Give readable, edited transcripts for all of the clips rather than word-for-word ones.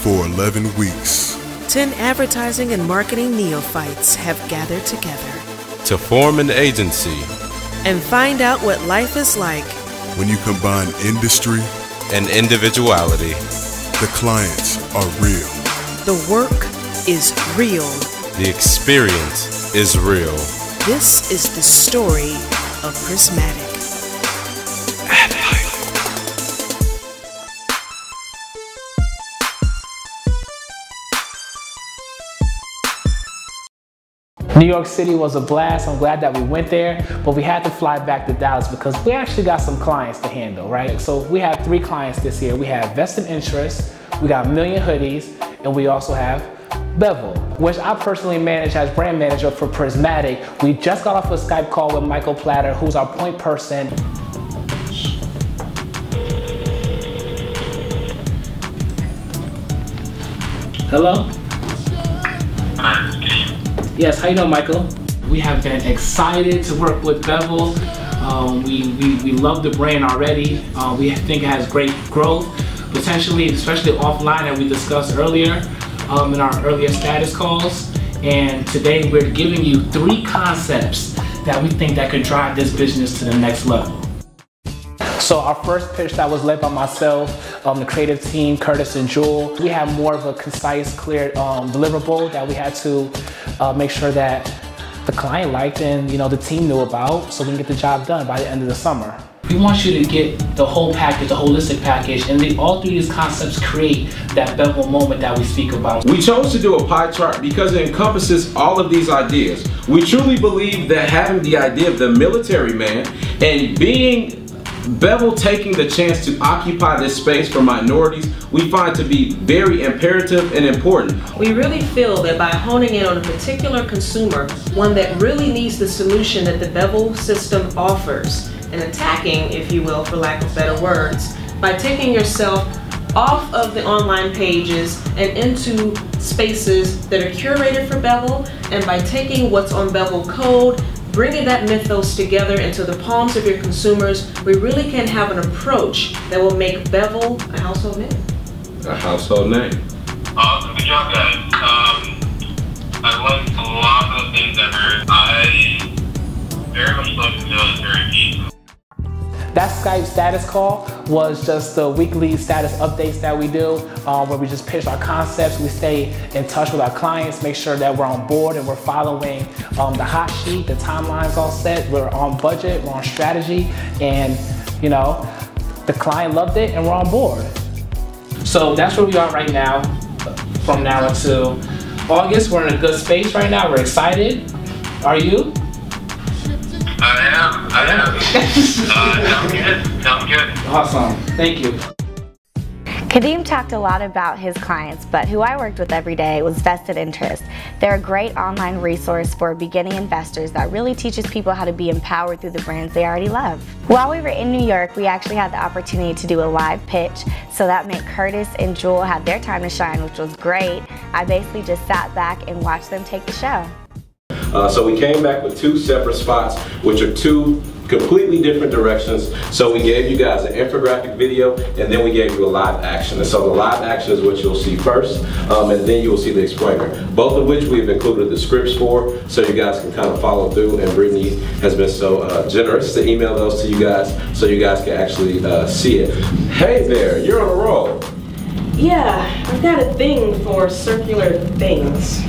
for 11 weeks. 10 advertising and marketing neophytes have gathered together to form an agency and find out what life is like when you combine industry and individuality. The clients are real. The work is real. The experience is real. This is the story of Prismatic. ADlife. New York City was a blast. I'm glad that we went there, but we had to fly back to Dallas because we actually got some clients to handle, right? So we have 3 clients this year. We have Vested Interest, we got Million Hoodies, and we also have Bevel, which I personally manage as brand manager for Prismatic. We just got off a Skype call with Michael Platter, who's our point person. Hello? Yes, how you doing, Michael? We have been excited to work with Bevel. We love the brand already. We think it has great growth, potentially, especially offline that we discussed earlier in our earlier status calls. And today we're giving you 3 concepts that we think that could drive this business to the next level. So our first pitch that was led by myself, the creative team, Curtis and Jewel, we had more of a concise, clear deliverable that we had to make sure that the client liked and the team knew about, so we can get the job done by the end of the summer. We want you to get the whole package, the holistic package, and all 3 of these concepts create that Bevel moment that we speak about. We chose to do a pie chart because it encompasses all of these ideas. We truly believe that having the idea of the military man and being Bevel taking the chance to occupy this space for minorities, we find to be very imperative and important. We really feel that by honing in on a particular consumer, one that really needs the solution that the Bevel system offers, and attacking, if you will, for lack of better words, by taking yourself off of the online pages and into spaces that are curated for Bevel, and by taking what's on Bevel code, bringing that mythos together into the palms of your consumers, we really can have an approach that will make Bevel a household name. A household name. Awesome, good job, guys. I learned a lot of the things I heard. I very much love the military piece. That Skype status call was just the weekly status updates that we do, where we just pitch our concepts. We stay in touch with our clients, make sure that we're on board and we're following the hot sheet, the timeline's all set, we're on budget, we're on strategy, and the client loved it and we're on board. So that's where we are right now. From now until August, we're in a good space right now. We're excited. Are you? I am. Sounds good. Awesome. Thank you. Kadeem talked a lot about his clients, but who I worked with every day was Vested Interest. They're a great online resource for beginning investors that really teaches people how to be empowered through the brands they already love. While we were in New York, we actually had the opportunity to do a live pitch, so that meant Curtis and Jewel had their time to shine, which was great. I basically just sat back and watched them take the show. So we came back with 2 separate spots, which are 2 completely different directions. So we gave you guys an infographic video, and then we gave you a live action. And so the live action is what you'll see first, and then you will see the explainer. Both of which we've included the scripts for, so you guys can kind of follow through. And Brittany has been so generous to email those to you guys, so you guys can actually see it. Hey there, you're on a roll. Yeah, I've got a thing for circular things.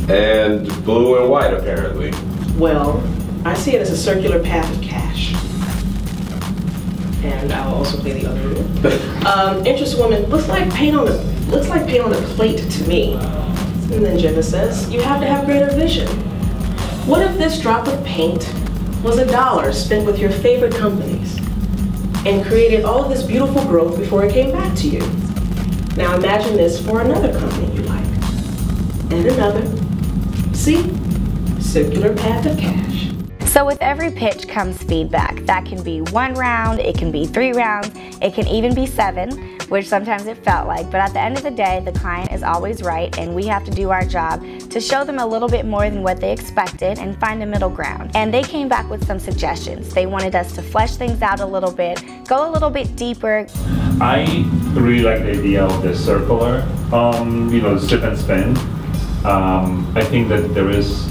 And blue and white, apparently. Well, I see it as a circular path of cash. And I'll also play the other role. Interest woman, looks like paint on a plate to me. And then Jenna says, you have to have greater vision. What if this drop of paint was $1 spent with your favorite companies and created all of this beautiful growth before it came back to you? Now imagine this for another company you like. And another. See? Circular path of cash. So with every pitch comes feedback. That can be 1 round, it can be 3 rounds, it can even be 7, which sometimes it felt like, but at the end of the day, the client is always right, and we have to do our job to show them a little bit more than what they expected and find a middle ground. And they came back with some suggestions. They wanted us to flesh things out a little bit, go a little bit deeper. I really like the idea of the circular, sip and spin. I think that there is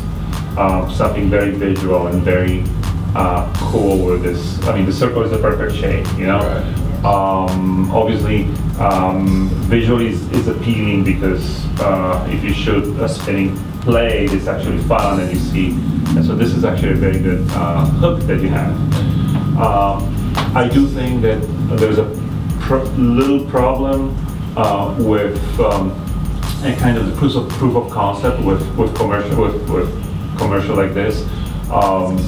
something very visual and very cool with this. I mean, the circle is the perfect shape, you know? Right. Obviously, visually is appealing because if you shoot a spinning blade, it's actually fun and you see. And so this is actually a very good hook that you have. I do think that there's a little problem with a kind of the proof of concept with commercial like this.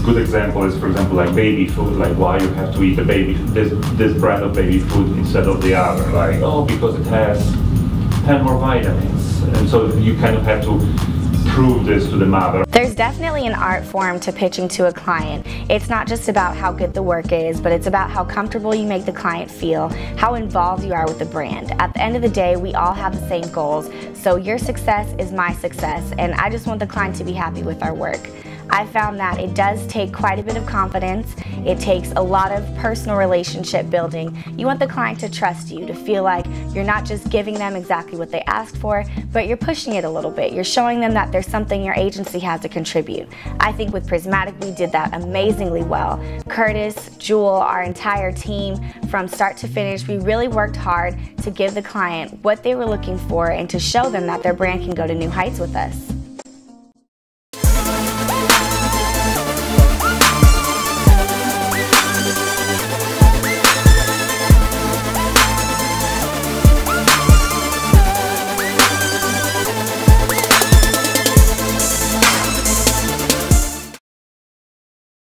Good example is, for example, like baby food. Like, why you have to eat this brand of baby food instead of the other? Like, oh, because it has 10 more vitamins, and so you kind of have to prove this to the mother. There's definitely an art form to pitching to a client. It's not just about how good the work is, but it's about how comfortable you make the client feel, how involved you are with the brand. At the end of the day, we all have the same goals, so your success is my success, and I just want the client to be happy with our work. I found that it does take quite a bit of confidence. It takes a lot of personal relationship building. You want the client to trust you, to feel like you're not just giving them exactly what they asked for, but you're pushing it a little bit. You're showing them that there's something your agency has to contribute. I think with Prismatic we did that amazingly well. Curtis, Jewel, our entire team, from start to finish, we really worked hard to give the client what they were looking for and to show them that their brand can go to new heights with us.